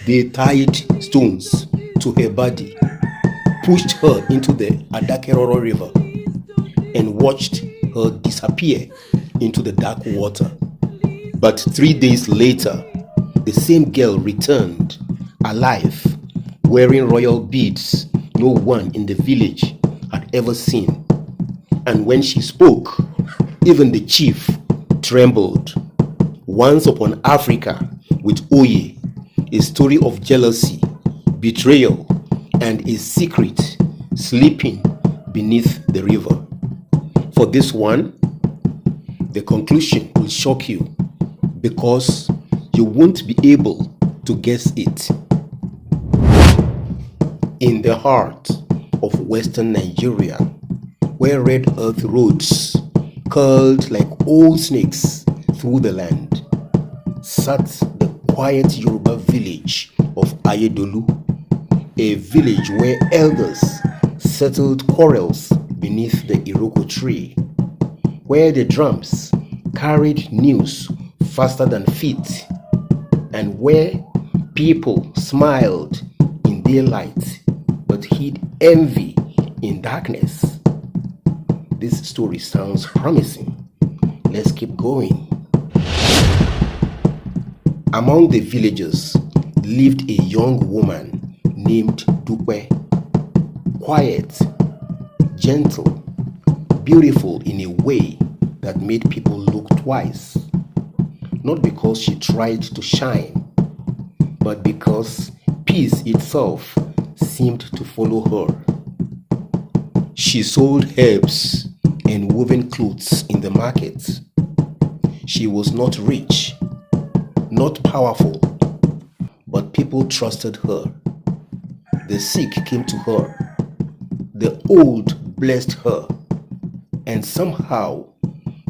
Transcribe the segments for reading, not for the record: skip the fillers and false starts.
They tied stones to her body, pushed her into the Adakeroro River, and watched her disappear into the dark water. But 3 days later, the same girl returned, alive, wearing royal beads no one in the village had ever seen. And when she spoke, even the chief trembled. Once upon Africa with Oye, a story of jealousy, betrayal, and a secret sleeping beneath the river. For this one, the conclusion will shock you because you won't be able to guess it. In the heart of western Nigeria, where red earth roads curled like old snakes through the land, sat the quiet Yoruba village of Aiye-Dolu, a village where elders settled quarrels beneath the Iroko tree, where the drums carried news faster than feet, and where people smiled in daylight but hid envy in darkness. This story sounds promising. Let's keep going. Among the villagers lived a young woman named Dupe. Quiet, gentle, beautiful in a way that made people look twice. Not because she tried to shine, but because peace itself seemed to follow her. She sold herbs and woven clothes in the market. She was not rich, not powerful, but people trusted her. The sick came to her, the old blessed her, and somehow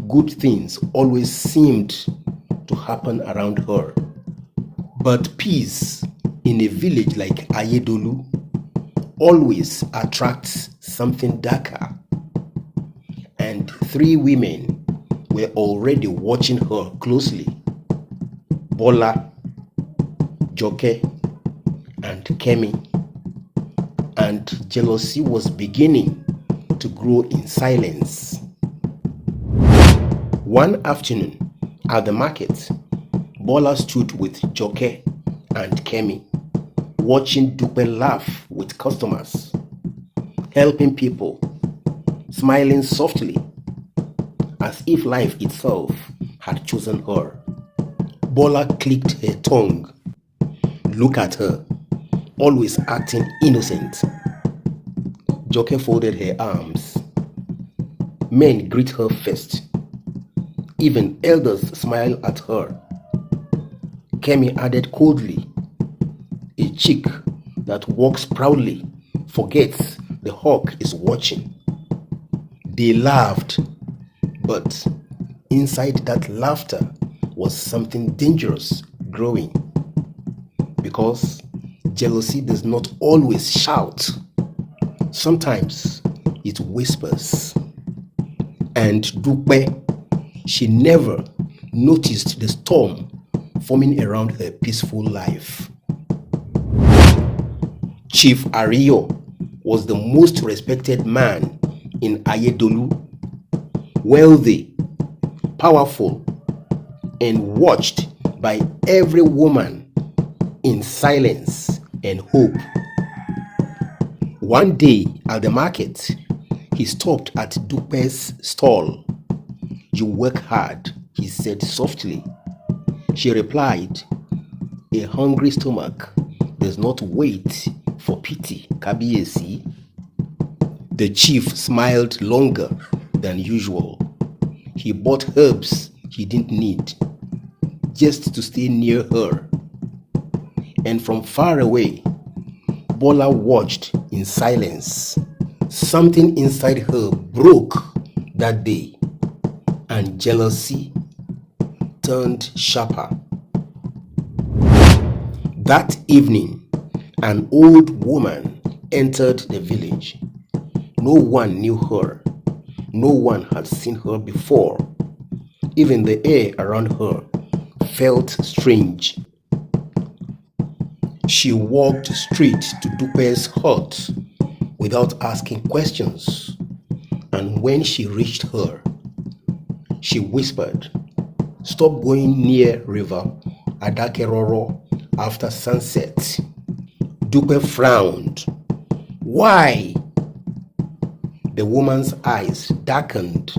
good things always seemed to happen around her. But peace in a village like Aiye-Dolu always attracts something darker. And 3 women were already watching her closely: Bola, Joke, and Kemi. And jealousy was beginning to grow in silence. One afternoon at the market, Bola stood with Joke and Kemi, watching Dupe laugh with customers, helping people, smiling softly, as if life itself had chosen her. Bola clicked her tongue. Look at her, always acting innocent. Joke folded her arms. Men greet her first. Even elders smile at her. Kemi added coldly, a chick that walks proudly forgets the hawk is watching. They laughed, but inside that laughter was something dangerous growing. Because jealousy does not always shout. Sometimes it whispers. And Dupe, she never noticed the storm forming around her peaceful life. Chief Ariyo was the most respected man in Aiye-Dolu, wealthy, powerful, and watched by every woman in silence and hope. One day at the market, he stopped at Dupe's stall. "You work hard," he said softly. She replied, "A hungry stomach does not wait for pity, Kabiyesi." The chief smiled longer than usual. He bought herbs he didn't need, just to stay near her. And from far away, Bola watched in silence. Something inside her broke that day, and jealousy turned sharper. That evening, an old woman entered the village. No one knew her. No one had seen her before. Even the air around her felt strange. She walked straight to Dupe's hut without asking questions, and when she reached her, she whispered, "Stop going near River Adakeroro after sunset." Dupe frowned. "Why?" The woman's eyes darkened.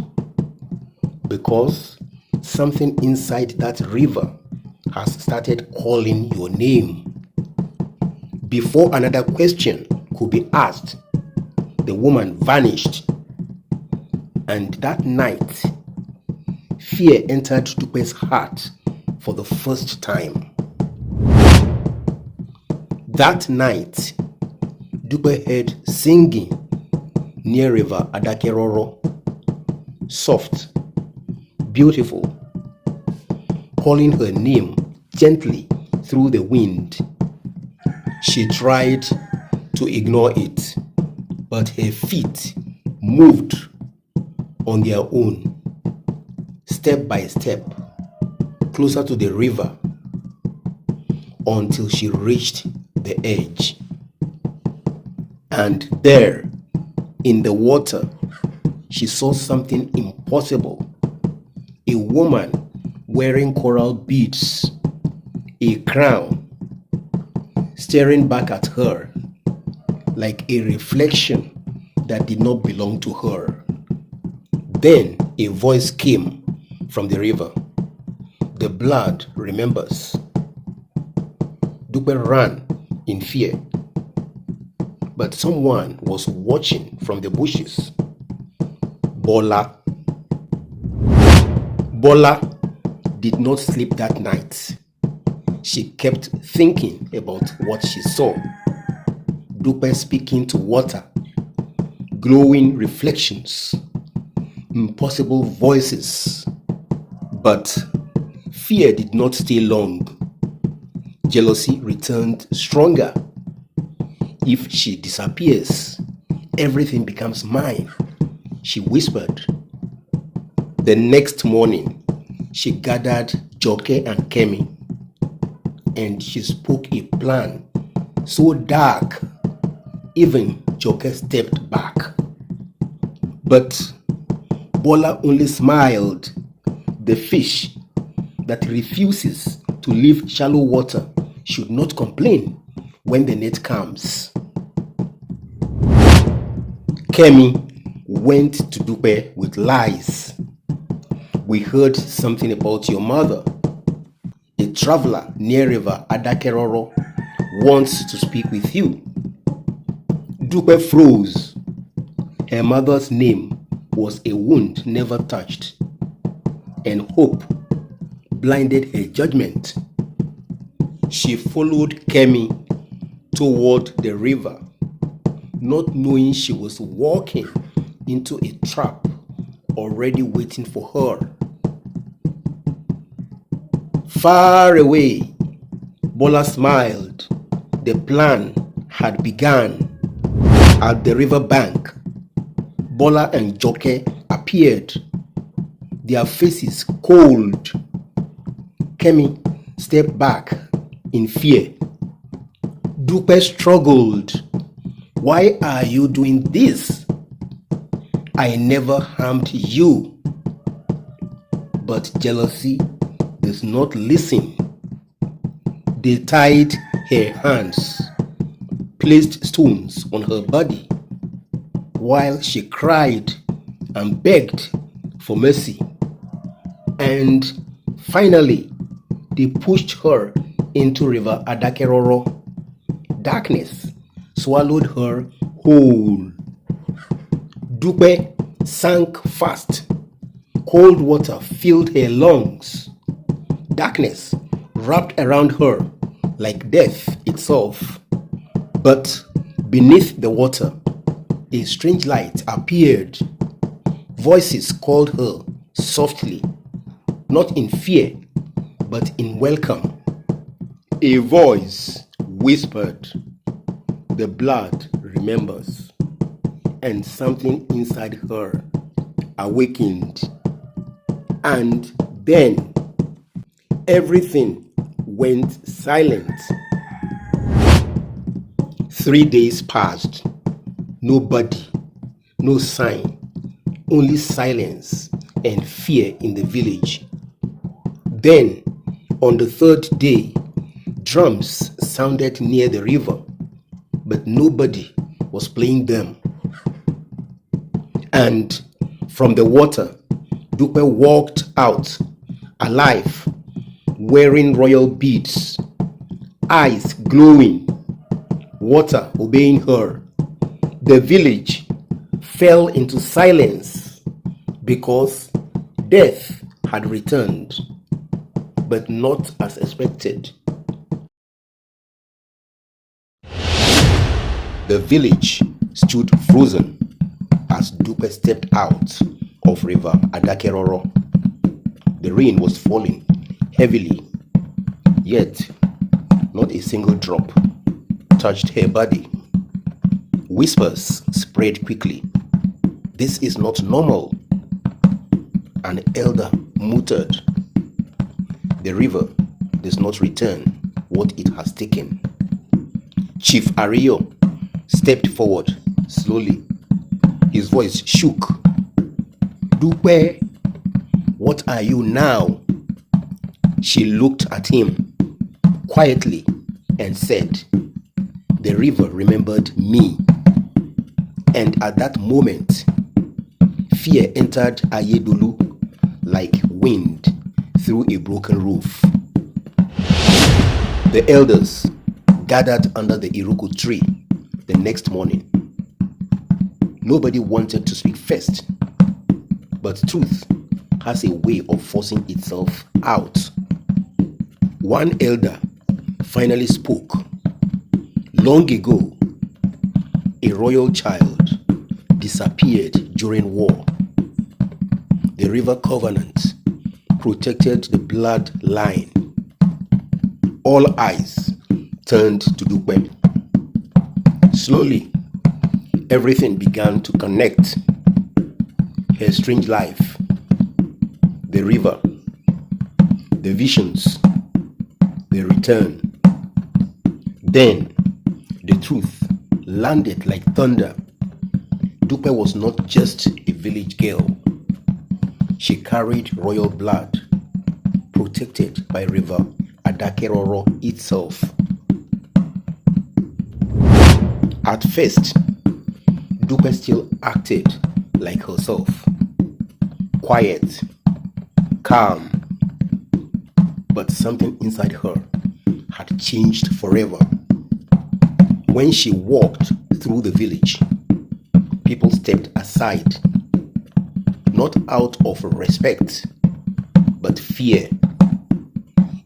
"Because something inside that river has started calling your name." Before another question could be asked, the woman vanished. And that night, fear entered Dupe's heart for the first time. That night, Dupe heard singing near River Adakeroro, soft, beautiful, calling her name gently through the wind. She tried to ignore it, but her feet moved on their own, step by step, closer to the river, until she reached the edge. And there, in the water, she saw something impossible. A woman wearing coral beads, a crown, staring back at her like a reflection that did not belong to her. Then a voice came from the river. "The blood remembers." Dupe ran in fear, but someone was watching from the bushes. Bola. Bola did not sleep that night. She kept thinking about what she saw. Dupe speaking to water, glowing reflections, impossible voices. But fear did not stay long. Jealousy returned stronger. "If she disappears, everything becomes mine," she whispered. The next morning, she gathered Joke and Kemi, and she spoke a plan so dark, even Joke stepped back. But Bola only smiled. The fish that refuses to leave shallow water should not complain when the net comes. Kemi went to Dupe with lies. "We heard something about your mother. A traveler near River Adakeroro wants to speak with you." Dupe froze. Her mother's name was a wound never touched, and hope blinded her judgment. She followed Kemi toward the river, not knowing she was walking into a trap already waiting for her. Far away, Bola smiled. The plan had begun. At the river bank, Bola and Joke appeared, their faces cold. Kemi stepped back in fear. Dupe struggled. "Why are you doing this? I never harmed you." But jealousy does not listen. They tied her hands, placed stones on her body, while she cried and begged for mercy. And finally, they pushed her into River Adakeroro. Darkness swallowed her whole. Dupe sank fast. Cold water filled her lungs. Darkness wrapped around her like death itself. But beneath the water, a strange light appeared. Voices called her softly, not in fear, but in welcome. A voice whispered, "The blood remembers." And something inside her awakened. And then everything went silent. 3 days passed. Nobody, no sign, only silence and fear in the village. Then, on the third day, drums sounded near the river, but nobody was playing them. And from the water, Dupe walked out, alive, wearing royal beads, eyes glowing, water obeying her. The village fell into silence because death had returned, but not as expected. The village stood frozen as Dupe stepped out of River Adakeroro. The rain was falling heavily, yet not a single drop touched her body. Whispers spread quickly. "This is not normal," an elder muttered. "The river does not return what it has taken." Chief Ario stepped forward slowly. His voice shook. "Dupe, what are you now?" She looked at him quietly and said, "The river remembered me." And at that moment, fear entered Aiye-Dolu like wind through a broken roof. The elders gathered under the Iroko tree the next morning. Nobody wanted to speak first, but truth has a way of forcing itself out. One elder finally spoke. Long ago, a royal child disappeared during war. The river covenant protected the bloodline. All eyes turned to Dupe. Slowly, everything began to connect. Her strange life, the river, the visions, the return. Then, the truth landed like thunder. Dupe was not just a village girl. She carried royal blood, protected by River Adakeroro itself. At first, Dupe still acted like herself. Quiet, calm. But something inside her had changed forever. When she walked through the village, people stepped aside, not out of respect, but fear.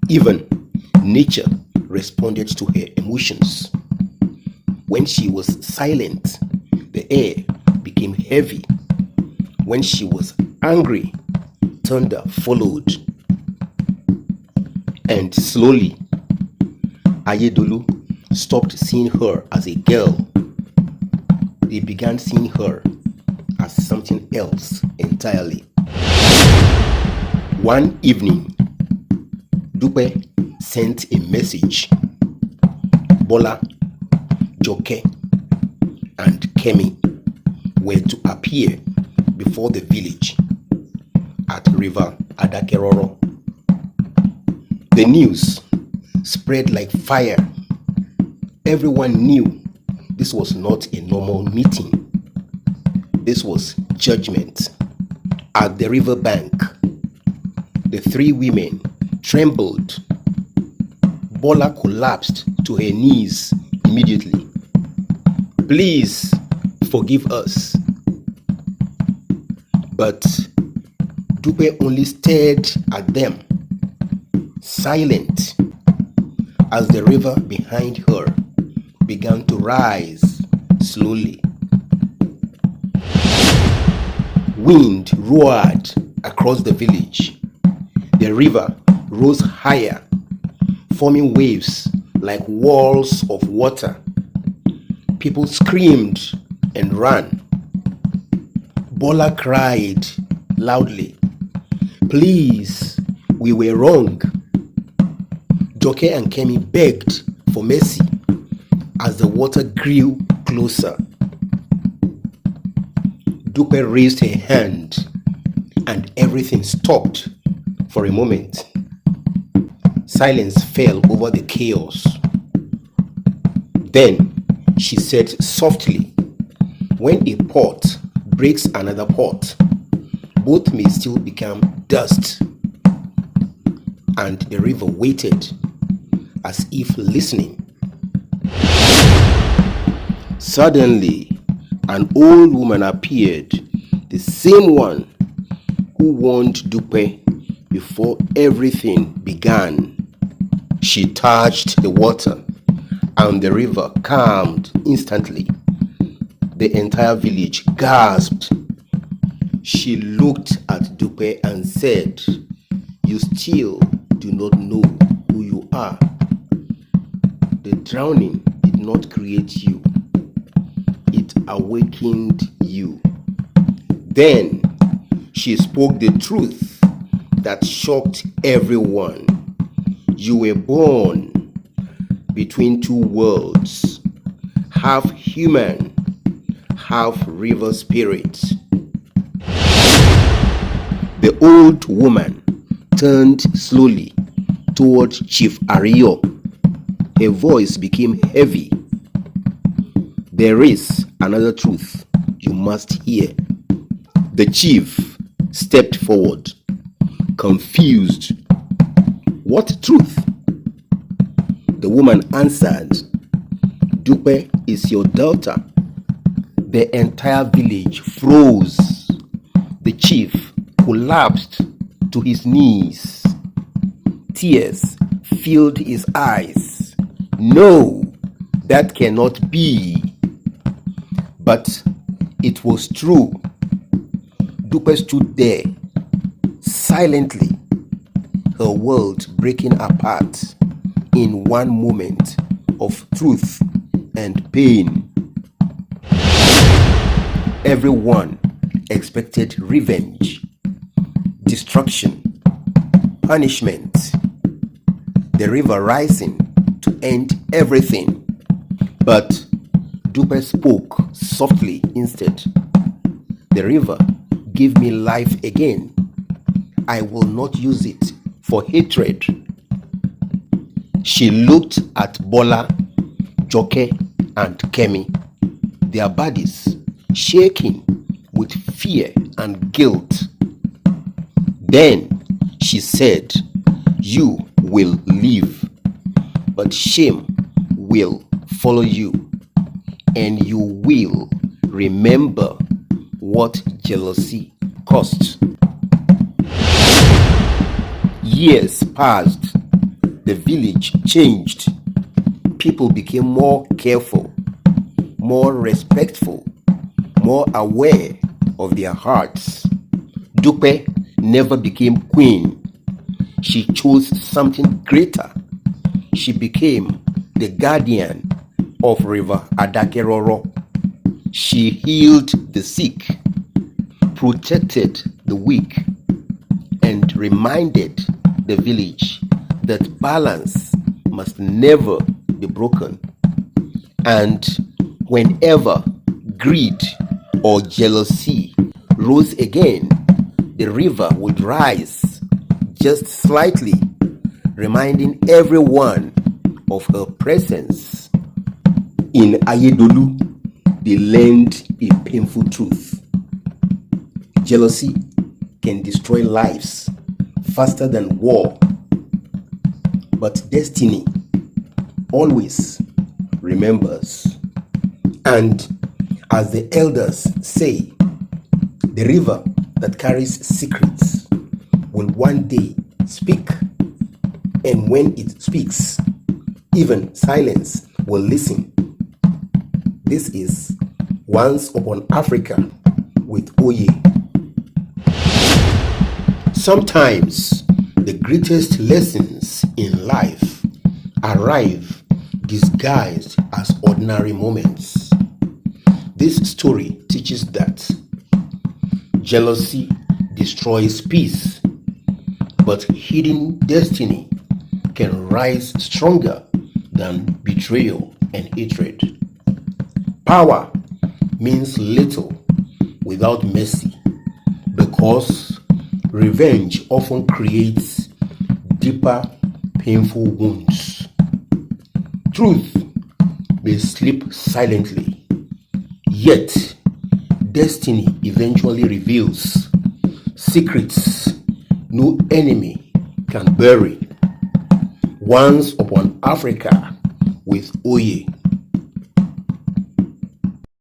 Even nature responded to her emotions. When she was silent, the air became heavy. When she was angry, thunder followed. And slowly, Aiye-Dolu stopped seeing her as a girl. They began seeing her as something else entirely. One evening, Dupe sent a message. Bola, Joke, and Kemi were to appear before the village at River Adakeroro. The news spread like fire. Everyone knew this was not a normal meeting. This was judgment. At the river bank, the three women trembled. Bola collapsed to her knees immediately. "Please forgive us." But Dupe only stared at them, silent, as the river behind her began to rise slowly. Wind roared across the village. The river rose higher, forming waves like walls of water. People screamed and ran. Bola cried loudly, "Please, we were wrong." Joke and Kemi begged for mercy. As the water grew closer, Dupe raised her hand and everything stopped for a moment. Silence fell over the chaos. Then she said softly, "When a pot breaks another pot, both may still become dust." And the river waited as if listening. Suddenly, an old woman appeared, the same one who warned Dupe before everything began. She touched the water, and the river calmed instantly. The entire village gasped. She looked at Dupe and said, "You still do not know who you are. The drowning did not create you. It awakened you." Then she spoke the truth that shocked everyone. You were born between two worlds, half human, half river spirit. The old woman turned slowly toward Chief Ario. Her voice became heavy. "There is another truth you must hear." The chief stepped forward, confused. "What truth?" The woman answered, "Dupe is your daughter." The entire village froze. The chief collapsed to his knees. Tears filled his eyes. "No, that cannot be." But it was true. Dupe stood there, silently, her world breaking apart in one moment of truth and pain. Everyone expected revenge, destruction, punishment, the river rising to end everything. But Dupe spoke softly instead. "The river gave me life again. I will not use it for hatred." She looked at Bola, Joke, and Kemi, their bodies shaking with fear and guilt. Then she said, "You will live, but shame will follow you, and you will remember what jealousy cost." Years passed. The village changed. People became more careful, more respectful, more aware of their hearts. Dupe never became queen. She chose something greater. She became the guardian of River Adakeroro. She healed the sick, protected the weak, and reminded the village that balance must never be broken. And whenever greed or jealousy rose again, the river would rise just slightly, reminding everyone of her presence. In Aiye-Dolu, they learned a painful truth. Jealousy can destroy lives faster than war, but destiny always remembers. And as the elders say, the river that carries secrets will one day speak. And when it speaks, even silence will listen. This is Once Upon Africa with Oye. Sometimes the greatest lessons in life arrive disguised as ordinary moments. This story teaches that jealousy destroys peace, but hidden destiny can rise stronger than betrayal. and hatred. Power means little without mercy, because revenge often creates deeper, painful wounds. Truth may sleep silently, yet destiny eventually reveals secrets no enemy can bury. Once upon Africa with Oye